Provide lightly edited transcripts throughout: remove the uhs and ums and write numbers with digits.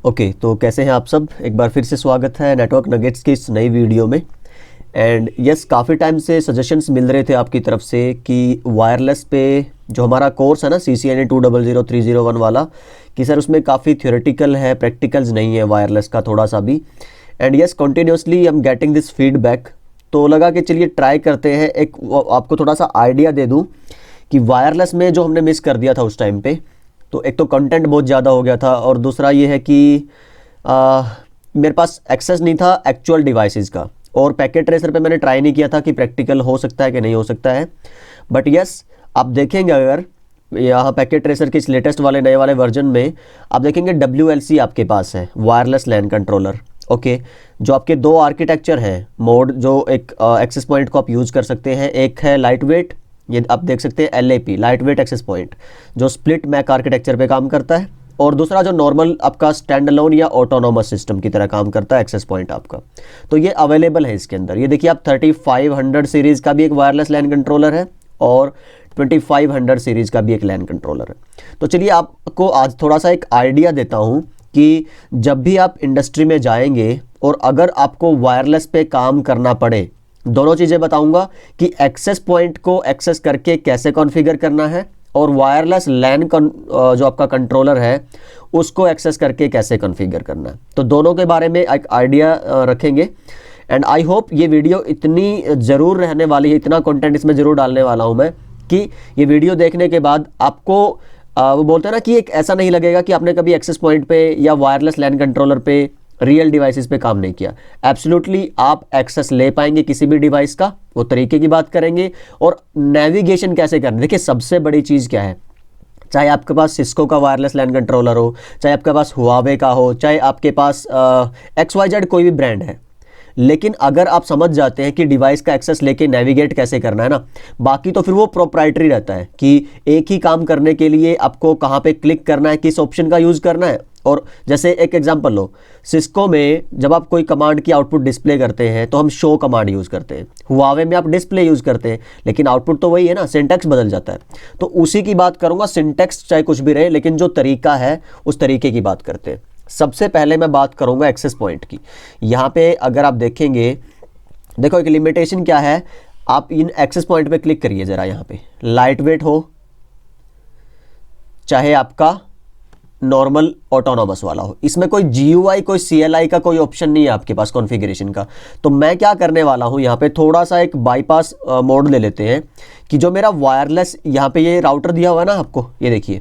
Okay, तो कैसे हैं आप सब। एक बार फिर से स्वागत है नेटवर्क नगेट्स की इस नई वीडियो में। एंड यस, काफ़ी टाइम से सजेशंस मिल रहे थे आपकी तरफ से कि वायरलेस पे जो हमारा कोर्स है ना CCNA 200301 वाला, कि सर उसमें काफ़ी थ्योरेटिकल है, प्रैक्टिकल्स नहीं है वायरलेस का थोड़ा सा भी। And yes, continuously I am getting this feedback, तो लगा कि चलिए ट्राई करते हैं। एक आपको थोड़ा सा आइडिया दे दूँ कि वायरलेस में जो हमने मिस कर दिया था उस टाइम पे, तो एक तो कंटेंट बहुत ज़्यादा हो गया था और दूसरा ये है कि मेरे पास एक्सेस नहीं था एक्चुअल डिवाइसेस का, और पैकेट ट्रेसर पे मैंने ट्राई नहीं किया था कि प्रैक्टिकल हो सकता है कि नहीं हो सकता है। बट यस, आप देखेंगे अगर यहाँ पैकेट ट्रेसर के इस लेटेस्ट वाले नए वाले वर्जन में आप देखेंगे WLC आपके पास है, वायरलेस लैन कंट्रोलर। ओके, जो आपके दो आर्किटेक्चर हैं मोड, जो एक एक्सेस पॉइंट को आप यूज़ कर सकते हैं। एक है लाइट वेट, ये आप देख सकते हैं LAP, light weight access point, जो स्प्लिट मैक आर्किटेक्चर पे काम करता है। और दूसरा जो नॉर्मल आपका स्टैंड अलोन या ऑटोनोमस सिस्टम की तरह काम करता है एक्सेस पॉइंट आपका। तो ये अवेलेबल है इसके अंदर। ये देखिए आप 3500 सीरीज़ का भी एक वायरलेस लैन कंट्रोलर है और 2500 सीरीज़ का भी एक लैन कंट्रोलर है। तो चलिए आपको आज थोड़ा सा एक आइडिया देता हूँ कि जब भी आप इंडस्ट्री में जाएंगे और अगर आपको वायरलेस पे काम करना पड़े, दोनों चीज़ें बताऊंगा कि एक्सेस पॉइंट को एक्सेस करके कैसे कॉन्फ़िगर करना है और वायरलेस लैन जो आपका कंट्रोलर है उसको एक्सेस करके कैसे कॉन्फ़िगर करना है। तो दोनों के बारे में एक आइडिया रखेंगे। एंड आई होप ये वीडियो इतनी ज़रूर रहने वाली है, इतना कंटेंट इसमें ज़रूर डालने वाला हूँ मैं कि ये वीडियो देखने के बाद आपको वो बोलते हैं ना कि एक ऐसा नहीं लगेगा कि आपने कभी एक्सेस पॉइंट पे या वायरलेस लैन कंट्रोलर पे रियल डिवाइसेस पे काम नहीं किया। एब्सोल्युटली आप एक्सेस ले पाएंगे किसी भी डिवाइस का, वो तरीके की बात करेंगे। और नेविगेशन कैसे करना, देखिए सबसे बड़ी चीज़ क्या है, चाहे आपके पास सिस्को का वायरलेस लैन कंट्रोलर हो, चाहे आपके पास हुआवे का हो, चाहे आपके पास XYZ कोई भी ब्रांड है, लेकिन अगर आप समझ जाते हैं कि डिवाइस का एक्सेस लेके नेविगेट कैसे करना है ना, बाकी तो फिर वो प्रोप्राइटरी रहता है कि एक ही काम करने के लिए आपको कहाँ पे क्लिक करना है, किस ऑप्शन का यूज़ करना है। और जैसे एक एग्जांपल लो, सिस्को में जब आप कोई कमांड की आउटपुट डिस्प्ले करते हैं तो हम शो कमांड यूज़ करते हैं, हुआवे में आप डिस्प्ले यूज़ करते हैं, लेकिन आउटपुट तो वही है ना, सिंटैक्स बदल जाता है। तो उसी की बात करूँगा, सिंटैक्स चाहे कुछ भी रहे, लेकिन जो तरीका है उस तरीके की बात करते हैं। सबसे पहले मैं बात करूँगा एक्सेस पॉइंट की। यहाँ पे अगर आप देखेंगे, देखो एक लिमिटेशन क्या है, आप इन एक्सेस पॉइंट पे क्लिक करिए ज़रा, यहाँ पे लाइट वेट हो चाहे आपका नॉर्मल ऑटोनोमस वाला हो, इसमें कोई GUI कोई CLI का कोई ऑप्शन नहीं है आपके पास कॉन्फ़िगरेशन का। तो मैं क्या करने वाला हूं, यहाँ पे थोड़ा सा एक बाईपास मोड ले लेते हैं कि जो मेरा वायरलेस यहाँ पे ये राउटर दिया हुआ है ना आपको, ये देखिए,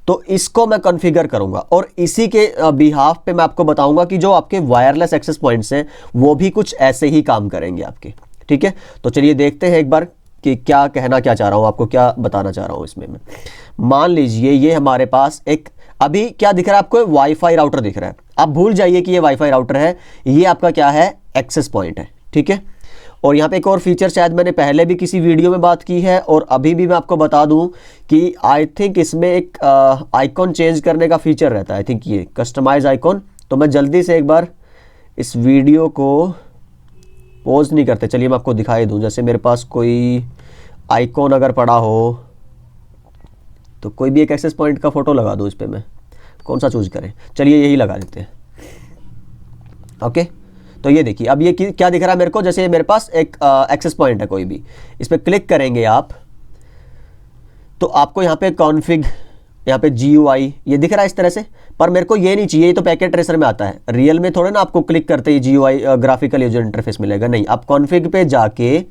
तो इसको मैं कॉन्फ़िगर करूंगा और इसी के बिहाफ पे मैं आपको बताऊंगा कि जो आपके वायरलेस एक्सेस पॉइंट्स हैं वो भी कुछ ऐसे ही काम करेंगे आपके। ठीक है, तो चलिए देखते हैं एक बार कि क्या कहना क्या चाह रहा हूँ, आपको क्या बताना चाह रहा हूँ इसमें मैं। मान लीजिए ये हमारे पास एक अभी क्या दिख रहा है आपको, वाईफाई राउटर दिख रहा है। आप भूल जाइए कि ये वाईफाई राउटर है, ये आपका क्या है, एक्सेस पॉइंट है। ठीक है, और यहाँ पे एक और फीचर शायद मैंने पहले भी किसी वीडियो में बात की है और अभी भी मैं आपको बता दूँ कि आई थिंक इसमें एक आइकॉन चेंज करने का फीचर रहता है, आई थिंक ये कस्टमाइज आइकॉन। तो मैं जल्दी से एक बार इस वीडियो को पॉज नहीं करते, चलिए मैं आपको दिखाई दूँ। जैसे मेरे पास कोई आइकॉन अगर पड़ा हो तो कोई भी एक एक्सेस पॉइंट का फ़ोटो लगा दूँ इस पर, मैं कौन सा चूज़ करें, चलिए यही लगा देते हैं। ओके, तो ये देखिए अब ये क्या दिख रहा है मेरे को, जैसे मेरे पास एक एक्सेस पॉइंट है कोई भी, इस पर क्लिक करेंगे आप तो आपको यहाँ पे कॉन्फ़िग, यहाँ पे GUI ये दिख रहा है इस तरह से। पर मेरे को ये नहीं चाहिए, ये तो पैकेट ट्रेसर में आता है, रियल में थोड़े ना आपको क्लिक करते ही GUI ग्राफिकल यूजर इंटरफेस मिलेगा, नहीं। आप कॉन्फ़िग पे जाके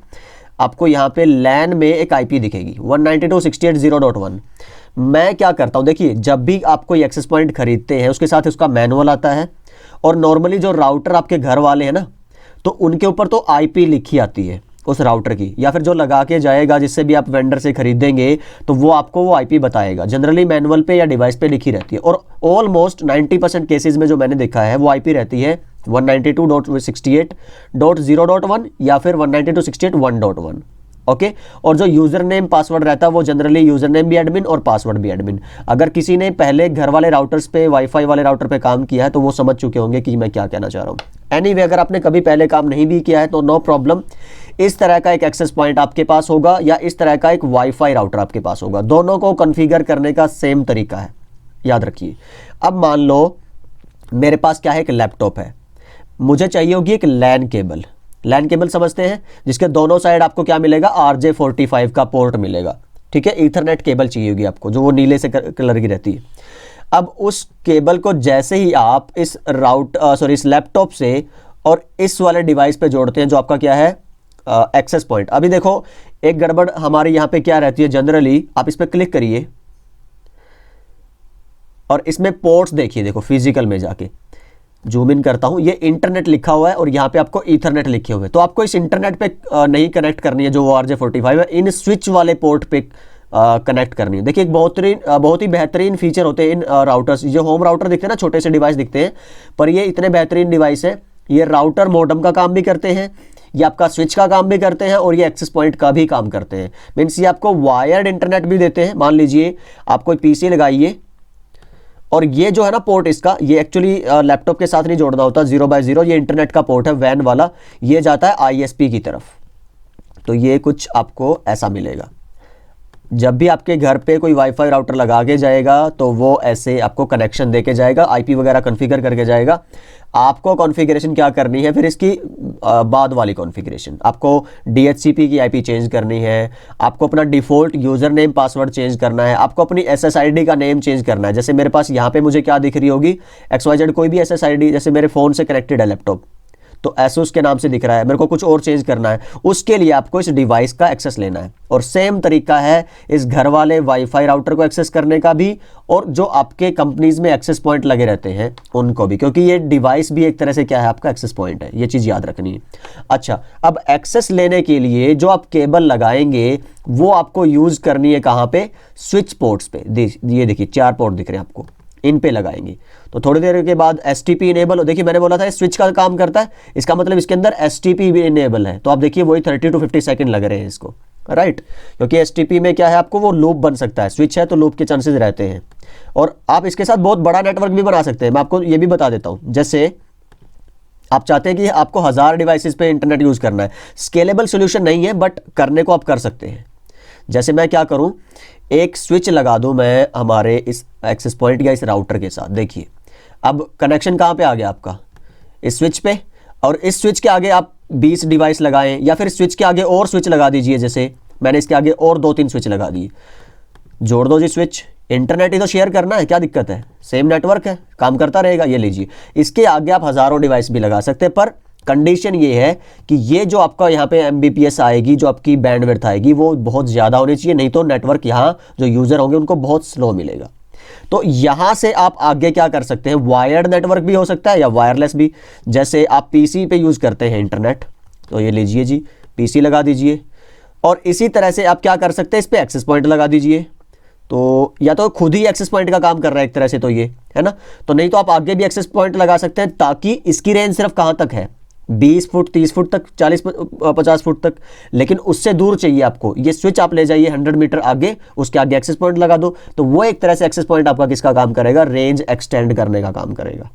आपको यहाँ पे लैन में एक IP दिखेगी 192.168.0.1। मैं क्या करता हूँ, देखिए जब भी आप कोई एक्सेस पॉइंट खरीदते हैं उसके साथ उसका मैनुअल आता है, और नॉर्मली जो राउटर आपके घर वाले हैं ना, तो उनके ऊपर तो IP लिखी आती है उस राउटर की, या फिर जो लगा के जाएगा जिससे भी आप वेंडर से खरीदेंगे तो वो आपको वो IP बताएगा। जनरली मैनुअल पे या डिवाइस पे लिखी रहती है, और ऑलमोस्ट 90% केसेस में जो मैंने देखा है वो IP रहती है 192.168.0.1 या फिर 192.168.1.1। ओके, और जो यूज़र नेम पासवर्ड रहता है वो जनरली यूज़र नेम भी एडमिन और पासवर्ड भी एडमिन। अगर किसी ने पहले घर वाले राउटर्स पे, वाईफाई वाले राउटर पे काम किया है तो वो समझ चुके होंगे कि मैं क्या कहना चाह रहा हूँ। एनीवे, अगर आपने कभी पहले काम नहीं भी किया है तो नो प्रॉब्लम, इस तरह का एक एक्सेस पॉइंट आपके पास होगा या इस तरह का एक वाईफाई राउटर आपके पास होगा। दोनों को कॉन्फ़िगर करने का सेम तरीका है, याद रखिए। अब मान लो मेरे पास क्या है, एक लैपटॉप है, मुझे चाहिए होगी एक लैन केबल। लैन केबल समझते हैं, जिसके दोनों साइड आपको क्या मिलेगा, RJ45 का पोर्ट मिलेगा, ठीक है। ईथरनेट केबल चाहिए होगी आपको, जो वो नीले से कलर की रहती है। अब उस केबल को जैसे ही आप इस इस लैपटॉप से और इस वाले डिवाइस पे जोड़ते हैं, जो आपका क्या है, एक्सेस पॉइंट। अभी देखो एक गड़बड़ हमारी यहाँ पे क्या रहती है, जनरली आप इस पर क्लिक करिए और इसमें पोर्ट्स देखिए, देखो फिजिकल में जाके जूम इन करता हूं, ये इंटरनेट लिखा हुआ है और यहाँ पे आपको ईथरनेट लिखे हुए हैं। तो आपको इस इंटरनेट पे नहीं कनेक्ट करनी है जो RJ45 है, इन स्विच वाले पोर्ट पे कनेक्ट करनी है। देखिए एक बहुत ही बेहतरीन फीचर होते हैं इन राउटर्स। जो होम राउटर दिखते हैं ना, छोटे से डिवाइस दिखते हैं, पर ये इतने बेहतरीन डिवाइस है। ये राउटर मॉडेम का काम भी करते हैं, ये आपका स्विच का काम भी करते हैं और ये एक्सेस पॉइंट का भी काम करते हैं। मीन्स ये आपको वायर्ड इंटरनेट भी देते हैं। मान लीजिए आप कोई PC लगाइए और ये जो है ना पोर्ट इसका, ये एक्चुअली लैपटॉप के साथ नहीं जोड़ना होता, 0x0, ये इंटरनेट का पोर्ट है वैन वाला, ये जाता है ISP की तरफ। तो ये कुछ आपको ऐसा मिलेगा। जब भी आपके घर पे कोई वाईफाई राउटर लगा के जाएगा तो वो ऐसे आपको कनेक्शन दे के जाएगा, IP वगैरह कॉन्फ़िगर करके जाएगा। आपको कॉन्फ़िगरेशन क्या करनी है फिर इसकी, बाद वाली कॉन्फ़िगरेशन आपको DHCP की IP चेंज करनी है, आपको अपना default user name password change करना है, आपको अपनी SSID का नेम चेंज करना है। जैसे मेरे पास यहाँ पे मुझे क्या दिख रही होगी, XYZ कोई भी SSID, जैसे मेरे फ़ोन से कनेक्टेड है लैपटॉप, तो ASUS के नाम से दिख रहा है, मेरे को कुछ और चेंज करना है, उसके लिए आपको इस डिवाइस का एक्सेस लेना है। और सेम तरीका है इस घर वाले वाईफाई राउटर को एक्सेस करने का भी, और जो आपके कंपनीज में एक्सेस पॉइंट लगे रहते हैं उनको भी, क्योंकि ये डिवाइस भी एक तरह से क्या है, आपका एक्सेस पॉइंट है। ये चीज़ याद रखनी है। अच्छा, अब एक्सेस लेने के लिए जो आप केबल लगाएंगे वो आपको यूज़ करनी है कहाँ पे, स्विच पोर्ट्स पे। ये देखिए 4 पोर्ट दिख रहे हैं आपको, इन पे लगाएंगे। तो थोड़ी देर के बाद STP इनेबल हो, देखिए मैंने बोला था स्विच का काम करता है, इसका मतलब इसके अंदर STP भी इनेबल है। तो आप देखिए वही 30 to 50 सेकंड लग रहे हैं इसको, राइट, क्योंकि STP में क्या है, आपको वो लूप बन सकता है, स्विच है तो लूप के चांसेस रहते हैं। और आप इसके साथ बहुत बड़ा नेटवर्क भी बना सकते हैं। मैं आपको ये भी बता देता हूँ, जैसे आप चाहते हैं कि आपको 1000 डिवाइसेस पे इंटरनेट यूज़ करना है, स्केलेबल सोल्यूशन नहीं है, बट करने को आप कर सकते हैं। जैसे मैं क्या करूं, एक स्विच लगा दूं मैं हमारे इस एक्सेस पॉइंट या इस राउटर के साथ। देखिए अब कनेक्शन कहां पे आ गया आपका, इस स्विच पे, और इस स्विच के आगे आप 20 डिवाइस लगाएं, या फिर स्विच के आगे और स्विच लगा दीजिए। जैसे मैंने इसके आगे और 2-3 स्विच लगा दिए, जोड़ दो जी स्विच, इंटरनेट ही तो शेयर करना है, क्या दिक्कत है, सेम नेटवर्क है, काम करता रहेगा। ये लीजिए, इसके आगे आप हज़ारों डिवाइस भी लगा सकते हैं, पर कंडीशन ये है कि ये जो आपका यहाँ पे MBPS आएगी, जो आपकी बैंडविड्थ आएगी, वो बहुत ज़्यादा होनी चाहिए, नहीं तो नेटवर्क यहाँ जो यूज़र होंगे उनको बहुत स्लो मिलेगा। तो यहाँ से आप आगे क्या कर सकते हैं, वायर्ड नेटवर्क भी हो सकता है या वायरलेस भी। जैसे आप PC पे यूज़ करते हैं इंटरनेट, तो ये लीजिए जी PC लगा दीजिए, और इसी तरह से आप क्या कर सकते हैं, इस पर एक्सेस पॉइंट लगा दीजिए। तो या तो खुद ही एक्सेस पॉइंट का काम कर रहा है एक तरह से, तो ये है ना, तो नहीं तो आप आगे भी एक्सेस पॉइंट लगा सकते हैं, ताकि इसकी रेंज सिर्फ कहाँ तक है, 20 फुट 30 फुट तक, 40-50 फुट तक, लेकिन उससे दूर चाहिए आपको। ये स्विच आप ले जाइए 100 मीटर आगे, उसके आगे एक्सेस पॉइंट लगा दो, तो वो एक तरह से एक्सेस पॉइंट आपका किसका काम करेगा, रेंज एक्सटेंड करने का काम करेगा।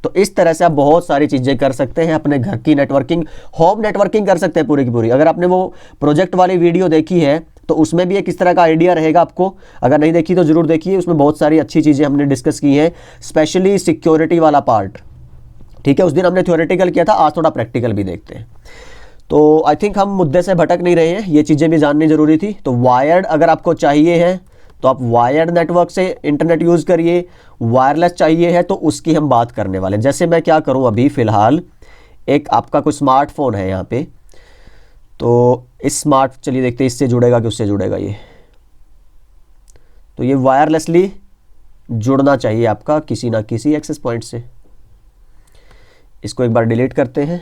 तो इस तरह से आप बहुत सारी चीज़ें कर सकते हैं, अपने घर की नेटवर्किंग, होम नेटवर्किंग कर सकते हैं पूरी की पूरी। अगर आपने वो प्रोजेक्ट वाली वीडियो देखी है तो उसमें भी एक इस तरह का आइडिया रहेगा आपको, अगर नहीं देखी तो ज़रूर देखिए, उसमें बहुत सारी अच्छी चीज़ें हमने डिस्कस की हैं, स्पेशली सिक्योरिटी वाला पार्ट। ठीक है, उस दिन हमने थ्योरेटिकल किया था, आज थोड़ा प्रैक्टिकल भी देखते हैं। तो आई थिंक हम मुद्दे से भटक नहीं रहे हैं, ये चीज़ें भी जाननी ज़रूरी थी। तो वायर्ड अगर आपको चाहिए है तो आप वायर्ड नेटवर्क से इंटरनेट यूज़ करिए, वायरलेस चाहिए है तो उसकी हम बात करने वाले हैं। जैसे मैं क्या करूं, अभी फ़िलहाल एक आपका कोई स्मार्टफोन है यहाँ पे, तो इस चलिए देखते हैं इससे जुड़ेगा कि उससे जुड़ेगा ये। तो ये वायरलेसली जुड़ना चाहिए आपका किसी ना किसी एक्सेस पॉइंट से। इसको एक बार डिलीट करते हैं।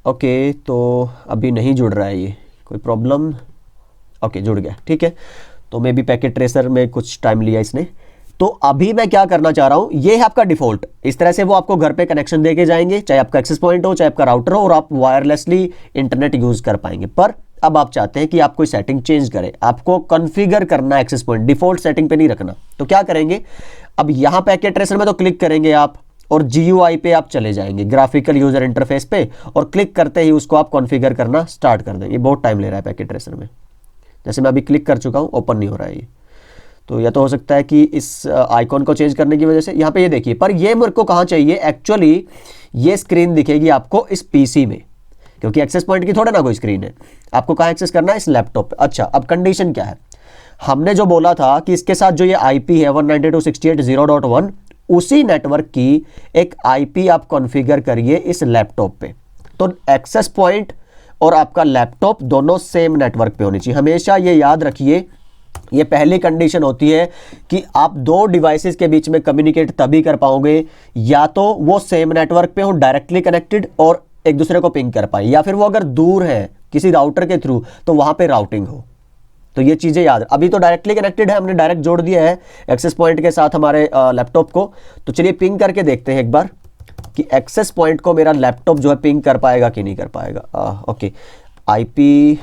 ओके, तो अभी नहीं जुड़ रहा है ये, कोई प्रॉब्लम। ओके, जुड़ गया, ठीक है। तो मे बी पैकेट ट्रेसर में कुछ टाइम लिया इसने। तो अभी मैं क्या करना चाह रहा हूं, ये है आपका डिफ़ॉल्ट। इस तरह से वो आपको घर पे कनेक्शन दे के जाएंगे, चाहे आपका एक्सेस पॉइंट हो, चाहे आपका राउटर हो, और आप वायरलेसली इंटरनेट यूज़ कर पाएंगे। पर अब आप चाहते हैं कि आप कोई सेटिंग चेंज करें, आपको कॉन्फ़िगर करना है एक्सेस पॉइंट, डिफ़ॉल्ट सेटिंग पे नहीं रखना। तो क्या करेंगे, अब यहाँ पैकेट ट्रेसर में तो क्लिक करेंगे आप, और GUI पे आप चले जाएंगे, ग्राफिकल यूज़र इंटरफेस पे, और क्लिक करते ही उसको आप कॉन्फ़िगर करना स्टार्ट कर देंगे। बहुत टाइम ले रहा है पैकेट ट्रेसर में, जैसे मैं अभी क्लिक कर चुका हूँ, ओपन नहीं हो रहा है ये। तो या तो हो सकता है कि इस आइकॉन को चेंज करने की वजह से। यहाँ पे ये देखिए, पर ये मेरे को कहाँ चाहिए एक्चुअली, ये स्क्रीन दिखेगी आपको इस पीसी में, क्योंकि एक्सेस पॉइंट की थोड़ा ना कोई स्क्रीन है। आपको कहाँ एक्सेस करना है, इस लैपटॉप पे। अच्छा, अब कंडीशन क्या है, हमने जो बोला था कि इसके साथ जो ये आईपी है 192.168.0.1, उसी नेटवर्क की एक आईपी आप कॉन्फ़िगर करिए इस लैपटॉप पे। तो एक्सेस पॉइंट और आपका लैपटॉप दोनों सेम नेटवर्क पे होनी चाहिए। हमेशा ये याद रखिए, ये पहली कंडीशन होती है कि आप दो डिवाइसेस के बीच में कम्युनिकेट तभी कर पाओगे या तो वो सेम नेटवर्क पे हो डायरेक्टली कनेक्टेड और एक दूसरे को पिंग कर पाए, या फिर वो अगर दूर है किसी राउटर के थ्रू तो वहां पे राउटिंग हो। तो ये चीजें याद, अभी तो डायरेक्टली कनेक्टेड है, हमने डायरेक्ट जोड़ दिया है एक्सेस पॉइंट के साथ हमारे लैपटॉप को। तो चलिए पिंग करके देखते हैं एक बार कि एक्सेस पॉइंट को मेरा लैपटॉप जो है पिंग कर पाएगा कि नहीं कर पाएगा। ओके, आईपी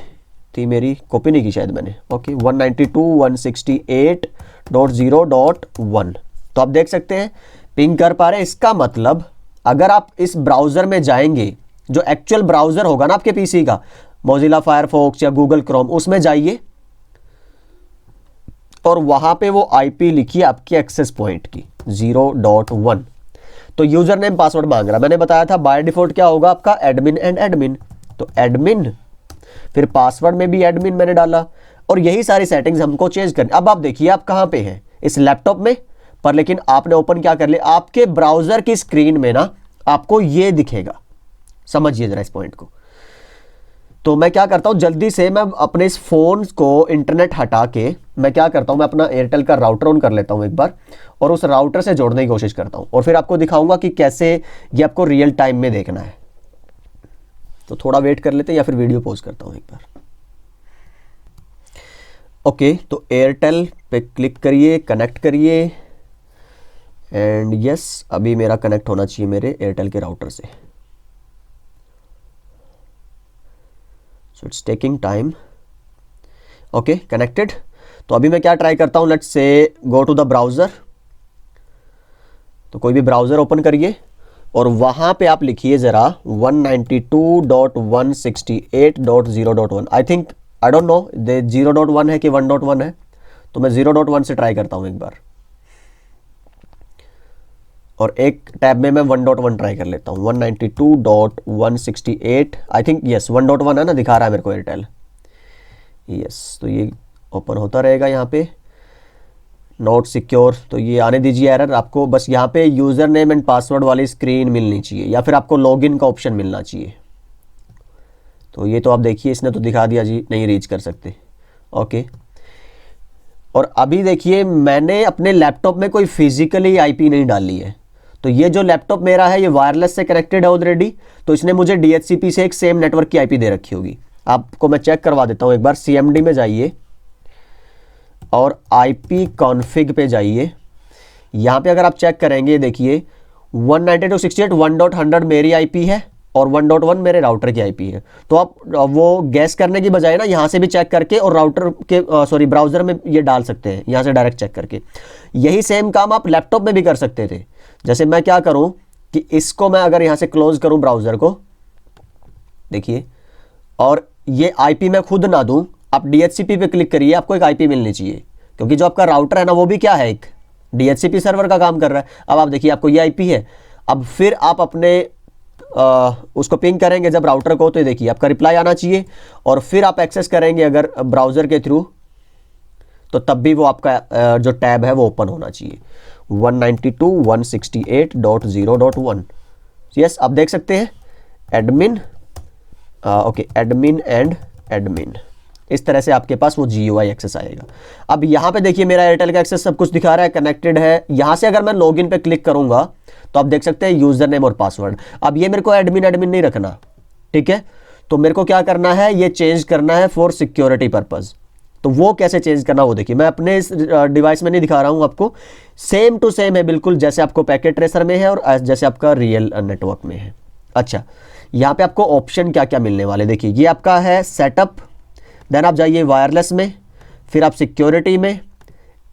थी मेरी, कॉपी नहीं की शायद मैंने। ओके, 192.168.0.1। तो आप देख सकते हैं पिंग कर पा रहे हैं। इसका मतलब अगर आप इस ब्राउजर में जाएंगे, जो एक्चुअल ब्राउजर होगा ना आपके पीसी का, मोजिला फायरफॉक्स या गूगल क्रोम, उसमें जाइए और वहां पे वो आईपी लिखिए आपकी एक्सेस पॉइंट की 0.1। तो यूजर नेम पासवर्ड मांग रहा, मैंने बताया था बाय डिफॉल्ट क्या होगा आपका, एडमिन एंड एडमिन। तो एडमिन, फिर पासवर्ड में भी एडमिन मैंने डाला, और यही सारी सेटिंग्स हमको चेंज करनी। अब आप देखिए आप कहां पे हैं, इस लैपटॉप में, पर लेकिन आपने ओपन क्या कर लिया, आपके ब्राउजर की स्क्रीन में ना आपको ये दिखेगा। समझिए जरा इस पॉइंट को। तो मैं क्या करता हूं, जल्दी से मैं अपने इस फोन को इंटरनेट हटा के मैं क्या करता हूं, मैं अपना एयरटेल का राउटर ऑन कर लेता हूं एक बार, और उस राउटर से जोड़ने की कोशिश करता हूं, और फिर आपको दिखाऊंगा कि कैसे ये आपको रियल टाइम में देखना है। तो थोड़ा वेट कर लेते हैं या फिर वीडियो पॉज करता हूं एक बार। ओके, तो एयरटेल पे क्लिक करिए, कनेक्ट करिए, एंड यस, अभी मेरा कनेक्ट होना चाहिए मेरे एयरटेल के राउटर से। So it's taking time. Okay, connected. तो अभी मैं क्या ट्राई करता हूं, let's say go to the browser. तो कोई भी ब्राउजर ओपन करिए और वहां पे आप लिखिए जरा 192.168.0.1। I think, I don't know 0.1 है कि 1.1 है, तो मैं 0.1 से ट्राई करता हूं एक बार, और एक टैब में मैं 1.1 ट्राई कर लेता हूं। 192.168, आई थिंक यस 1.1 है ना, दिखा रहा है मेरे को एयरटेल। यस, तो ये ओपन होता रहेगा यहाँ पे, नॉट सिक्योर। तो ये आने दीजिए एरर। आपको बस यहाँ पे यूज़र नेम एंड पासवर्ड वाली स्क्रीन मिलनी चाहिए, या फिर आपको लॉगिन का ऑप्शन मिलना चाहिए। तो ये तो आप देखिए, इसने तो दिखा दिया जी नहीं रीच कर सकते। ओके, और अभी देखिए मैंने अपने लैपटॉप में कोई फिजिकली आईपी नहीं डाली है। तो ये जो लैपटॉप मेरा है ये वायरलेस से कनेक्टेड है ऑलरेडी, तो इसने मुझे DHCP से एक सेम नेटवर्क की आईपी दे रखी होगी। आपको मैं चेक करवा देता हूँ एक बार। CMD में जाइए और IP कॉन्फ़िग पे जाइए। यहाँ पे अगर आप चेक करेंगे, देखिए 192.168.1.100 मेरी आईपी है और 1.1 मेरे राउटर की आईपी है। तो आप वो गैस करने की बजाय ना यहाँ से भी चेक करके और राउटर के ब्राउज़र में ये डाल सकते हैं, यहाँ से डायरेक्ट चेक करके। यही सेम काम आप लैपटॉप में भी कर सकते थे। जैसे मैं क्या करूँ कि इसको मैं अगर यहाँ से क्लोज करूँ ब्राउज़र को, देखिए, और ये आईपी मैं खुद ना दूँ, आप DHCP पे क्लिक करिए, आपको एक आईपी मिलनी चाहिए, क्योंकि जो आपका राउटर है ना वो भी क्या है, एक DHCP सर्वर का काम कर रहा है। अब आप देखिए आपको ये आईपी है। अब फिर आप अपने उसको पिंग करेंगे जब राउटर को, तो देखिए आपका रिप्लाई आना चाहिए, और फिर आप एक्सेस करेंगे अगर ब्राउज़र के थ्रू, तो तब भी वो आपका जो टैब है वो ओपन होना चाहिए 192.168.0.1। यस, आप देख सकते हैं admin, okay, admin and admin, इस तरह से आपके पास वो GUI एक्सेस आएगा। अब यहाँ पे देखिए मेरा एयरटेल का एक्सेस सब कुछ दिखा रहा है, कनेक्टेड है। यहाँ से अगर मैं लॉगिन पे क्लिक करूंगा तो आप देख सकते हैं यूजर नेम और पासवर्ड। अब ये मेरे को एडमिन एडमिन नहीं रखना, ठीक है। तो मेरे को क्या करना है, ये चेंज करना है फॉर सिक्योरिटी पर्पज। तो वो कैसे चेंज करना वो देखिए, मैं अपने इस डिवाइस में नहीं दिखा रहा हूँ आपको, सेम टू सेम है बिल्कुल, जैसे आपको पैकेट ट्रेसर में है और जैसे आपका रियल नेटवर्क में है। अच्छा, यहाँ पे आपको ऑप्शन क्या क्या मिलने वाले, देखिए ये आपका है सेटअप, देन आप जाइए वायरलेस में, फिर आप सिक्योरिटी में,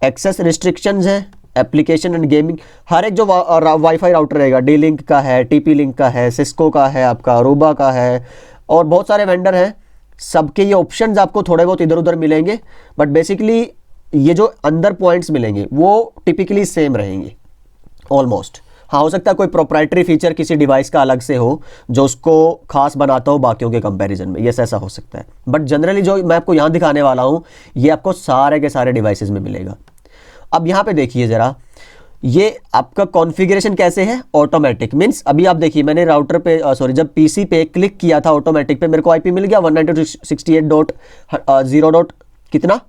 एक्सेस रिस्ट्रिक्शंस हैं, एप्लीकेशन एंड गेमिंग। हर एक जो वाईफाई राउटर रहेगा, D-Link का है, TP-Link का है, सिस्को का है, आपका अरूबा का है, और बहुत सारे वेंडर हैं सबके ये ऑप्शंस आपको थोड़े बहुत इधर उधर मिलेंगे, बट बेसिकली ये जो अंदर पॉइंट्स मिलेंगे वो टिपिकली सेम रहेंगे ऑलमोस्ट। हाँ, हो सकता है कोई प्रोप्राइटरी फीचर किसी डिवाइस का अलग से हो जो उसको खास बनाता हो बाकियों के कंपैरिजन में, यस ऐसा हो सकता है। बट जनरली जो मैं आपको यहाँ दिखाने वाला हूँ ये आपको सारे के सारे डिवाइसेस में मिलेगा। अब यहाँ पे देखिए ज़रा, ये आपका कॉन्फ़िगरेशन कैसे है, ऑटोमेटिक मीन्स अभी आप देखिए मैंने राउटर पे जब पीसी पे क्लिक किया था ऑटोमेटिक पे मेरे को आईपी मिल गया 192.168.0. कितना,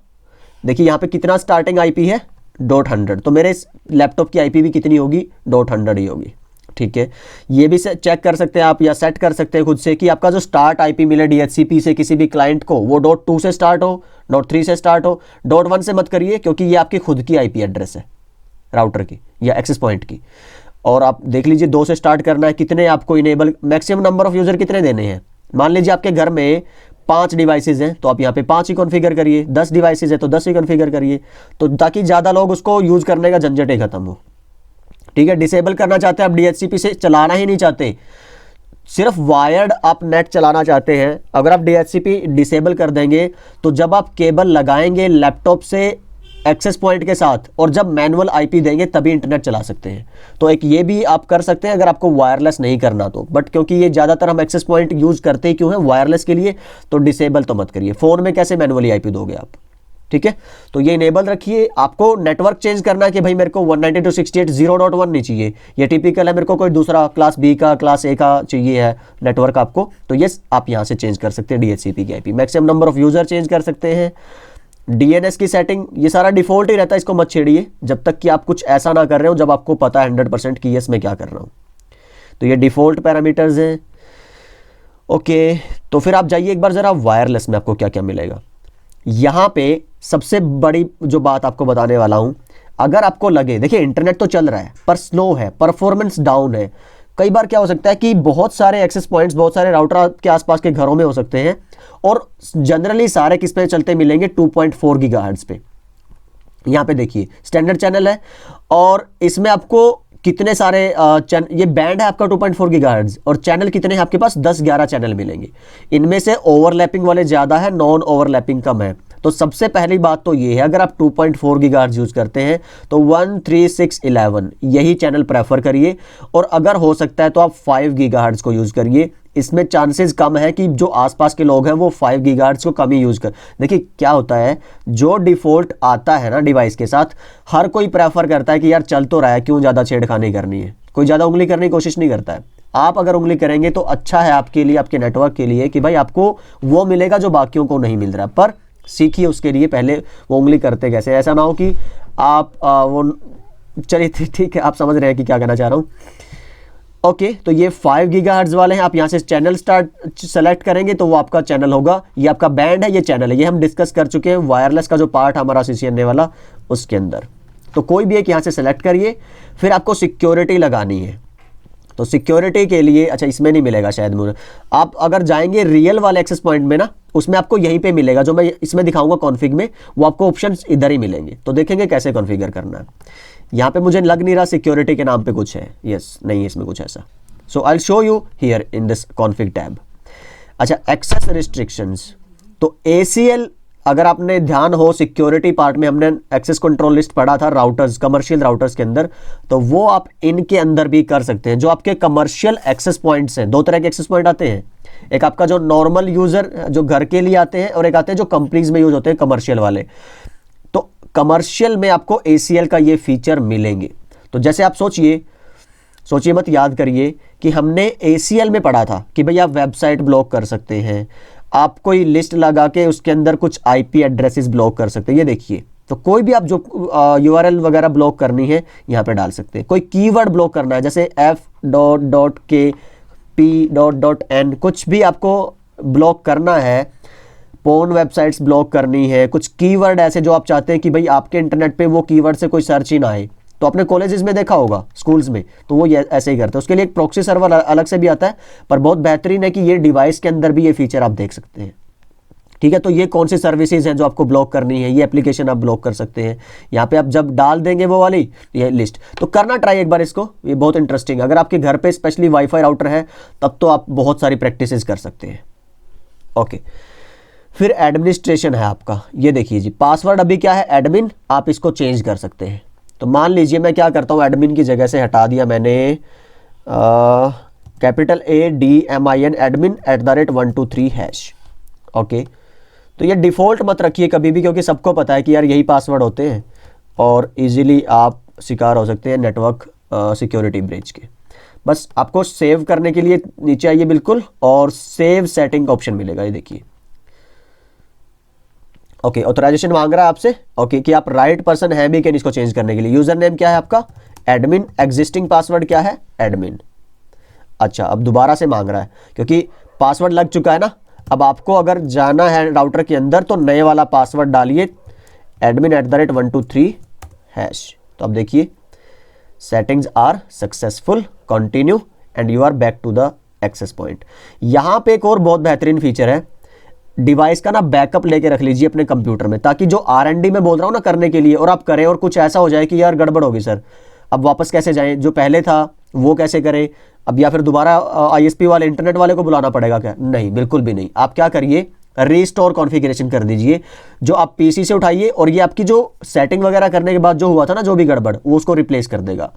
देखिए यहाँ पे कितना स्टार्टिंग आईपी है .100, तो मेरे इस लैपटॉप की आईपी भी कितनी होगी .100 ही होगी। ठीक है, ये भी चेक कर सकते हैं आप या सेट कर सकते हैं खुद से कि आपका जो स्टार्ट आईपी मिले डीएचसीपी से किसी भी क्लाइंट को वो .2 से स्टार्ट हो, .3 से स्टार्ट हो, .1 से मत करिए क्योंकि ये आपकी खुद की आईपी एड्रेस है राउटर की या एक्सेस पॉइंट की। और आप देख लीजिए 2 से स्टार्ट करना है, कितने आपको enable, maximum number of user कितने देने हैं। मान लीजिए आपके घर में 5 डिवाइसेज हैं तो आप यहाँ पे 5 ही कॉन्फ़िगर करिए, 10 डिवाइसेज है तो 10 ही कॉन्फ़िगर करिए, तो ताकि ज़्यादा लोग उसको यूज़ करने का झंझट ही खत्म हो। ठीक है, डिसेबल करना चाहते हैं आप, डीएचसीपी से चलाना ही नहीं चाहते, सिर्फ वायर्ड आप नेट चलाना चाहते हैं, अगर आप डीएचसीपी डिसेबल कर देंगे तो जब आप केबल लगाएंगे लैपटॉप से एक्सेस पॉइंट के साथ और जब मैनुअल आईपी देंगे तभी इंटरनेट चला सकते हैं। तो एक ये भी आप कर सकते हैं अगर आपको वायरलेस नहीं करना तो, बट क्योंकि ये ज़्यादातर हम एक्सेस पॉइंट यूज़ करते ही क्यों हैं वायरलेस के लिए, तो डिसेबल तो मत करिए। फ़ोन में कैसे मैनुअली आईपी दोगे आप, ठीक है, तो ये इनेबल रखिए। आपको नेटवर्क चेंज करना है कि भाई मेरे को 192.168.0.1 नहीं चाहिए, ये टिपिकल है, मेरे को कोई दूसरा क्लास बी का क्लास ए का चाहिए है नेटवर्क आपको, तो ये आप यहाँ से चेंज कर सकते हैं डीएचसीपी की IP. Maximum number of user change कर सकते हैं। डीएनएस की सेटिंग ये सारा डिफ़ॉल्ट ही रहता है, इसको मत छेड़िए जब तक कि आप कुछ ऐसा ना कर रहे हो जब आपको पता है 100% कि यस मैं क्या कर रहा हूँ। तो ये डिफ़ॉल्ट पैरामीटर्स हैं। ओके, तो फिर आप जाइए एक बार ज़रा वायरलेस में आपको क्या क्या मिलेगा। यहाँ पे सबसे बड़ी जो बात आपको बताने वाला हूँ, अगर आपको लगे देखिए इंटरनेट तो चल रहा है पर स्लो है, परफॉर्मेंस डाउन है, कई बार क्या हो सकता है कि बहुत सारे एक्सेस पॉइंट्स बहुत सारे राउटर आपके आसपास के घरों में हो सकते हैं और जनरली सारे किस पे चलते मिलेंगे 2.4 गीगाहर्ट्ज़ पे। यहाँ पे देखिए स्टैंडर्ड चैनल है और इसमें आपको कितने सारे ये बैंड है आपका 2.4 गीगाहर्ट्ज़ और चैनल कितने हैं आपके पास 10-11 चैनल मिलेंगे। इनमें से ओवरलैपिंग वाले ज़्यादा है, नॉन ओवरलैपिंग कम है। तो सबसे पहली बात तो ये है अगर आप 2.4 गीगाहर्ट्ज़ यूज़ करते हैं तो 13611 यही चैनल प्रेफर करिए और अगर हो सकता है तो आप 5 गीगाहर्ट्ज़ को यूज़ करिए। इसमें चांसेस कम है कि जो आसपास के लोग हैं वो 5 गीगाहर्ट्ज़ को कम ही यूज़ कर। देखिए क्या होता है, जो डिफ़ॉल्ट आता है ना डिवाइस के साथ हर कोई प्रेफर करता है कि यार चल तो रहा है, क्यों ज़्यादा छेड़खानी करनी है, कोई ज़्यादा उंगली करने की कोशिश नहीं करता है। आप अगर उंगली करेंगे तो अच्छा है आपके लिए, आपके नेटवर्क के लिए कि भाई आपको वो मिलेगा जो बाकियों को नहीं मिल रहा है, पर सीखिए उसके लिए पहले वो उंगली करते कैसे, ऐसा ना हो कि आप वो चलिए ठीक है, आप समझ रहे हैं कि क्या कहना चाह रहा हूँ। ओके, तो ये 5 गीगाहर्ट्ज़ वाले हैं, आप यहाँ से चैनल स्टार्ट सेलेक्ट करेंगे तो वो आपका चैनल होगा, ये आपका बैंड है, ये चैनल है, ये हम डिस्कस कर चुके हैं वायरलेस का जो पार्ट हमारा CCNA वाला उसके अंदर। तो कोई भी एक यहाँ से सेलेक्ट करिए, फिर आपको सिक्योरिटी लगानी है। तो सिक्योरिटी के लिए अच्छा इसमें नहीं मिलेगा शायद मुझे, आप अगर जाएंगे रियल वाले एक्सेस पॉइंट में ना उसमें आपको यहीं पे मिलेगा, जो मैं इसमें दिखाऊंगा कॉन्फ़िग में वो आपको ऑप्शंस इधर ही मिलेंगे। तो देखेंगे कैसे कॉन्फ़िगर करना है। यहाँ पे मुझे लग नहीं रहा सिक्योरिटी के नाम पे कुछ है, यस नहीं है इसमें कुछ ऐसा। So I will show you here in this config tab. अच्छा एक्सेस रिस्ट्रिक्शंस, तो ACL अगर आपने ध्यान हो सिक्योरिटी पार्ट में हमने एक्सेस कंट्रोल लिस्ट पढ़ा था राउटर्स, कमर्शियल राउटर्स के अंदर, तो वो आप इनके अंदर भी कर सकते हैं। जो आपके कमर्शियल एक्सेस पॉइंट्स हैं, 2 तरह के एक्सेस पॉइंट आते हैं, एक आपका जो नॉर्मल यूज़र जो घर के लिए आते हैं और एक आते हैं जो कंपनीज में यूज होते हैं कमर्शियल वाले। तो कमर्शियल में आपको ACL का ये फीचर मिलेंगे। तो जैसे आप सोचिए मत, याद करिए कि हमने ACL में पढ़ा था कि भाई आप वेबसाइट ब्लॉक कर सकते हैं, आप कोई लिस्ट लगा के उसके अंदर कुछ IP एड्रेसेस ब्लॉक कर सकते हैं। ये देखिए, तो कोई भी आप जो URL वगैरह ब्लॉक करनी है यहाँ पे डाल सकते हैं। कोई कीवर्ड ब्लॉक करना है जैसे F.K P.N, कुछ भी आपको ब्लॉक करना है, पोर्न वेबसाइट्स ब्लॉक करनी है, कुछ कीवर्ड ऐसे जो आप चाहते हैं कि भाई आपके इंटरनेट पे वो कीवर्ड से कोई सर्च ही ना आए। तो आपने कॉलेजेस में देखा होगा, स्कूल्स में, तो वो ऐसे ही करते हैं। उसके लिए एक प्रॉक्सी सर्वर अलग से भी आता है, पर बहुत बेहतरीन है कि ये डिवाइस के अंदर भी ये फीचर आप देख सकते हैं। ठीक है, तो ये कौन सी सर्विसेज हैं जो आपको ब्लॉक करनी है, ये एप्लीकेशन आप ब्लॉक कर सकते हैं। यहाँ पे आप जब डाल देंगे वो वाली ये लिस्ट, तो करना ट्राई एक बार इसको, ये बहुत इंटरेस्टिंग। अगर आपके घर पे स्पेशली वाईफाई राउटर है तब तो आप बहुत सारी प्रैक्टिसेस कर सकते हैं। ओके, फिर एडमिनिस्ट्रेशन है आपका, ये देखिए जी, पासवर्ड अभी क्या है एडमिन, आप इसको चेंज कर सकते हैं। तो मान लीजिए मैं क्या करता हूँ, एडमिन की जगह से हटा दिया मैंने कैपिटल ADMIN admin@123#। ओके, तो ये डिफ़ॉल्ट मत रखिए कभी भी, क्योंकि सबको पता है कि यार यही पासवर्ड होते हैं और इजीली आप शिकार हो सकते हैं नेटवर्क सिक्योरिटी ब्रीच के। बस आपको सेव करने के लिए नीचे आइए बिल्कुल, और सेव सेटिंग का ऑप्शन मिलेगा, ये देखिए। ओके, ऑथराइजेशन मांग रहा है आपसे, ओके, कि आप राइट पर्सन हैं भी कि नहीं इसको चेंज करने के लिए। यूजर नेम क्या है आपका, एडमिन, एग्जिस्टिंग पासवर्ड क्या है, एडमिन। अच्छा, अब दोबारा से मांग रहा है क्योंकि पासवर्ड लग चुका है ना। अब आपको अगर जाना है राउटर के अंदर तो नए वाला पासवर्ड डालिए, admin@123#। तो अब देखिए settings are successful, continue and you are back to the access point. यहाँ पे एक और बहुत बेहतरीन फीचर है, डिवाइस का ना बैकअप लेके रख लीजिए अपने कंप्यूटर में, ताकि जो R&D में बोल रहा हूँ ना करने के लिए, और आप करें और कुछ ऐसा हो जाए कि यार गड़बड़ होगी सर, अब वापस कैसे जाएं, जो पहले था वो कैसे करें अब, या फिर दोबारा ISP वाले इंटरनेट वाले को बुलाना पड़ेगा क्या? नहीं, बिल्कुल भी नहीं। आप क्या करिए, रीस्टोर कॉन्फ़िगरेशन कर दीजिए, जो आप PC से उठाइए, और ये आपकी जो सेटिंग वगैरह करने के बाद जो हुआ था ना, जो भी गड़बड़, वो उसको रिप्लेस कर देगा,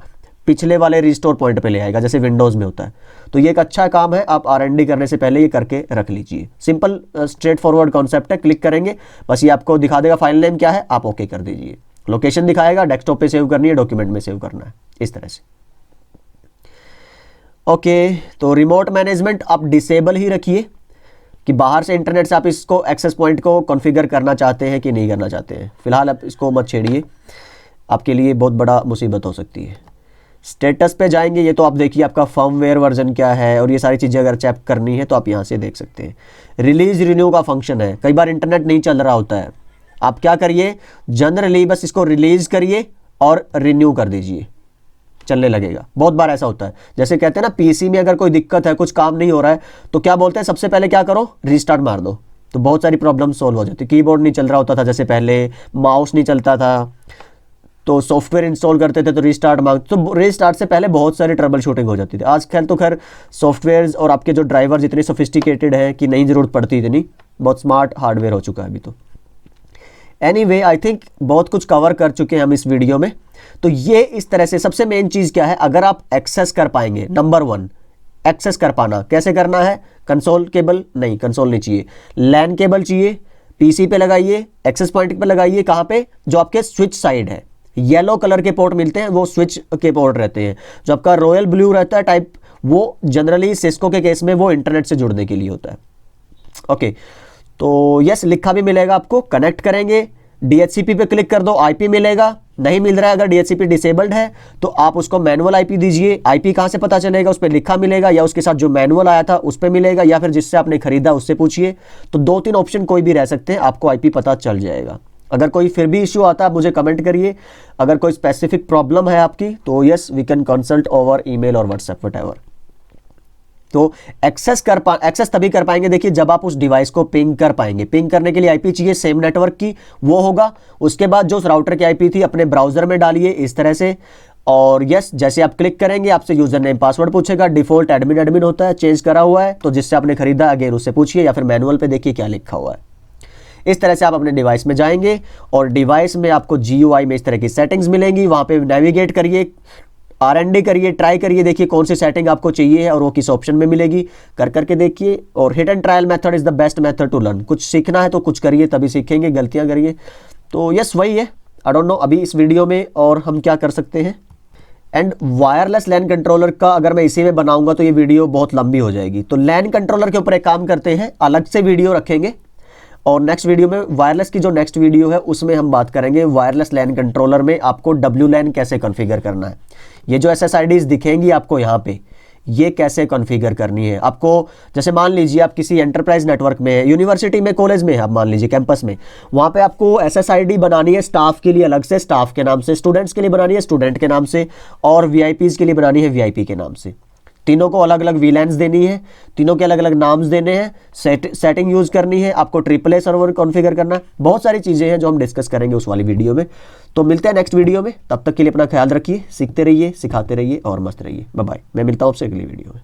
पिछले वाले रिस्टोर पॉइंट पे ले आएगा, जैसे विंडोज़ में होता है। तो ये एक अच्छा काम है, आप R&D करने से पहले ये करके रख लीजिए। सिंपल स्ट्रेट फॉरवर्ड कॉन्सेप्ट है, क्लिक करेंगे बस ये आपको दिखा देगा फाइल नेम क्या है, आप ओके कर दीजिए। लोकेशन दिखाएगा, डेस्कटॉप पे सेव करनी है, डॉक्यूमेंट में सेव करना है, इस तरह से। ओके, तो रिमोट मैनेजमेंट आप डिसेबल ही रखिए, कि बाहर से इंटरनेट से आप इसको एक्सेस पॉइंट को कॉन्फ़िगर करना चाहते हैं कि नहीं करना चाहते हैं। फिलहाल आप इसको मत छेड़िए, आपके लिए बहुत बड़ा मुसीबत हो सकती है। स्टेटस पे जाएंगे, ये तो आप देखिए आपका फर्मवेयर वर्जन क्या है, और ये सारी चीज़ें अगर चेक करनी है तो आप यहाँ से देख सकते हैं। रिलीज रिन्यू का फंक्शन है, कई बार इंटरनेट नहीं चल रहा होता है, आप क्या करिए, जनरली बस इसको रिलीज करिए और रिन्यू कर दीजिए, चलने लगेगा। बहुत बार ऐसा होता है, जैसे कहते हैं ना PC में अगर कोई दिक्कत है, कुछ काम नहीं हो रहा है, तो क्या बोलते हैं, सबसे पहले क्या करो, रीस्टार्ट मार दो, तो बहुत सारी प्रॉब्लम सोल्व हो जाती है। कीबोर्ड नहीं चल रहा होता था जैसे पहले, माउस नहीं चलता था, तो सॉफ्टवेयर इंस्टॉल करते थे तो रीस्टार्ट मांग, तो रीस्टार्ट से पहले बहुत सारी ट्रबल शूटिंग हो जाती थी। आजकल तो खैर सॉफ्टवेयर और आपके जो ड्राइवर्स इतने सोफिस्टिकेटेड हैं कि नहीं ज़रूरत पड़ती इतनी, बहुत स्मार्ट हार्डवेयर हो चुका है अभी तो। एनीवे, आई थिंक बहुत कुछ कवर कर चुके हैं हम इस वीडियो में। तो ये इस तरह से, सबसे मेन चीज़ क्या है, अगर आप एक्सेस कर पाएंगे, नंबर 1 एक्सेस कर पाना, कैसे करना है, कंसोल केबल नहीं, कंसोल नहीं चाहिए, लैन केबल चाहिए, PC पे लगाइए, एक्सेस पॉइंट पे लगाइए, कहाँ पे, जो आपके स्विच साइड है, येलो कलर के पोर्ट मिलते हैं वो स्विच के पोर्ट रहते हैं। जो आपका रॉयल ब्लू रहता है टाइप, वो जनरली सिस्को के केस में वो इंटरनेट से जुड़ने के लिए होता है। ओके, तो यस लिखा भी मिलेगा आपको, कनेक्ट करेंगे, DHCP पे क्लिक कर दो, IP मिलेगा। नहीं मिल रहा है, अगर DHCP डिसेबल्ड है तो आप उसको मैनुअल IP दीजिए। IP कहाँ से पता चलेगा, उस पर लिखा मिलेगा, या उसके साथ जो मैनुअल आया था उस पर मिलेगा, या फिर जिससे आपने खरीदा उससे पूछिए। तो 2-3 ऑप्शन कोई भी रह सकते हैं, आपको IP पता चल जाएगा। अगर कोई फिर भी इश्यू आता है मुझे कमेंट करिए। अगर कोई स्पेसिफिक प्रॉब्लम है आपकी तो yes we can consult over email और व्हाट्सएप व्हाटएवर। तो एक्सेस तभी कर पाएंगे, देखिए जब आप उस डिवाइस को पिंग कर पाएंगे। पिंग करने के लिए IP चाहिए सेम नेटवर्क की, वो होगा। उसके बाद जो उस राउटर की IP थी अपने ब्राउजर में डालिए इस तरह से, और यस जैसे आप क्लिक करेंगे आपसे यूजर नेम पासवर्ड पूछेगा। डिफॉल्ट एडमिन होता है, चेंज करा हुआ है, तो जिससे आपने खरीदा अगेन उससे पूछिए, या फिर मैनुअल पे देखिए क्या लिखा हुआ है। इस तरह से आप अपने डिवाइस में जाएंगे और डिवाइस में आपको GUI में इस तरह की सेटिंग्स मिलेंगी, वहाँ पे नेविगेट करिए, R&D करिए, ट्राई करिए, देखिए कौन सी सेटिंग आपको चाहिए है और वो किस ऑप्शन में मिलेगी, कर करके देखिए। और hit and trial method is the best method to learn. कुछ सीखना है तो कुछ करिए तभी सीखेंगे, गलतियाँ करिए। तो यस वही है, आई डोंट नो अभी इस वीडियो में और हम क्या कर सकते हैं। एंड वायरलेस लैन कंट्रोलर का अगर मैं इसी में बनाऊंगा तो ये वीडियो बहुत लंबी हो जाएगी। तो लैन कंट्रोलर के ऊपर एक काम करते हैं, अलग से वीडियो रखेंगे, और नेक्स्ट वीडियो में वायरलेस की जो नेक्स्ट वीडियो है उसमें हम बात करेंगे वायरलेस लैन कंट्रोलर में आपको WLAN कैसे कॉन्फ़िगर करना है। ये जो SSIDs दिखेंगी आपको यहाँ पे, ये कैसे कॉन्फ़िगर करनी है आपको। जैसे मान लीजिए आप किसी एंटरप्राइज नेटवर्क में है, यूनिवर्सिटी में, कॉलेज में है, आप मान लीजिए कैंपस में, वहाँ पे आपको SSID बनानी है स्टाफ के लिए अलग से, स्टाफ के नाम से, स्टूडेंट्स के लिए बनानी है स्टूडेंट के नाम से, और VIPs के लिए बनानी है VIP के नाम से। तीनों को अलग अलग VLANs देनी है, तीनों के अलग अलग नाम्स देने हैं, सेटिंग यूज़ करनी है, आपको AAA सर्वर कॉन्फ़िगर करना है। बहुत सारी चीज़ें हैं जो हम डिस्कस करेंगे उस वाली वीडियो में। तो मिलते हैं नेक्स्ट वीडियो में, तब तक के लिए अपना ख्याल रखिए, सीखते रहिए, सिखाते रहिए और मस्त रहिए। बाय बाय, मैं मिलता हूँ आपसे अगली वीडियो में।